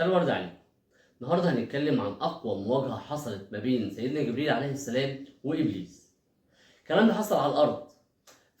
مساء الورد عليكم. النهارده هنتكلم عن اقوى مواجهه حصلت ما بين سيدنا جبريل عليه السلام وابليس. الكلام ده حصل على الارض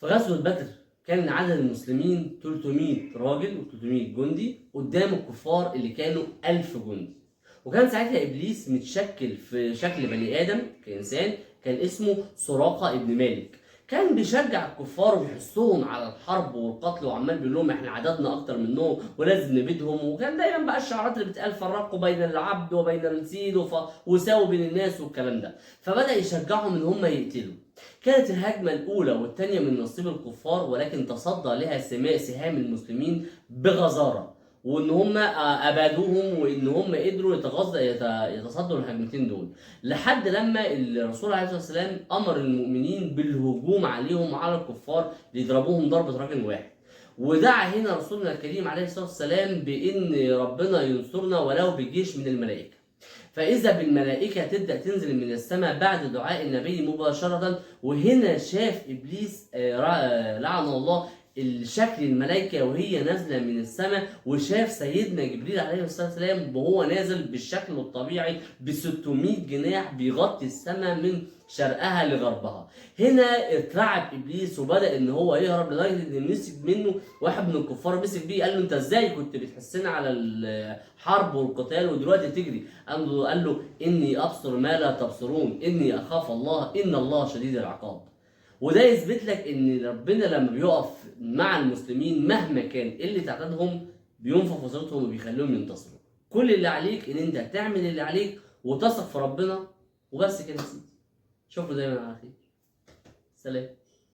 في غزوه بدر. كان عدد المسلمين 300 راجل و300 جندي قدام الكفار اللي كانوا 1000 جندي. وكان ساعتها ابليس متشكل في شكل بني ادم كانسان، كان اسمه سراقه ابن مالك. كان بيشجع الكفار ويحثهم على الحرب والقتل، وعمال بيقول لهم احنا عددنا اكتر منهم ولازم نبيدهم. وكان دايما بقى الشعارات اللي بتقال فرقوا بين العبد وبين السيد وساووا بين الناس والكلام ده. فبدا يشجعهم ان هم يقتلوا. كانت الهجمه الاولى والثانيه من نصيب الكفار، ولكن تصدى لها سهام المسلمين بغزاره، وان هم ابادوهم، وان هم قدروا يتصدوا الهجمتين دول، لحد لما الرسول عليه الصلاه والسلام امر المؤمنين بالهجوم عليهم وعلى الكفار ليضربوهم ضربه راجل واحد. ودعا هنا رسولنا الكريم عليه الصلاه والسلام بان ربنا ينصرنا ولو بجيش من الملائكه. فاذا بالملائكه تبدا تنزل من السماء بعد دعاء النبي مباشره. وهنا شاف ابليس لعنه الله الشكل الملائكه وهي نازله من السماء، وشاف سيدنا جبريل عليه الصلاه والسلام وهو نازل بالشكل الطبيعي ب 600 جناح بيغطي السماء من شرقها لغربها. هنا اترعب ابليس وبدا ان هو يهرب، لدرجه ان مسك منه واحد من الكفار، مسك بيه قال له انت ازاي كنت بتحسنا على الحرب والقتال ودلوقتي تجري؟ قال له اني ابصر ما لا تبصرون، اني اخاف الله، ان الله شديد العقاب. وده يثبت لك ان ربنا لما بيقف مع المسلمين مهما كان اللي عددهم بينفخ في صورتهم وبيخليهم ينتصروا. كل اللي عليك ان انت تعمل اللي عليك وتثق في ربنا وبس كده يا سيدي. اشوفكم دايما على خير. سلام.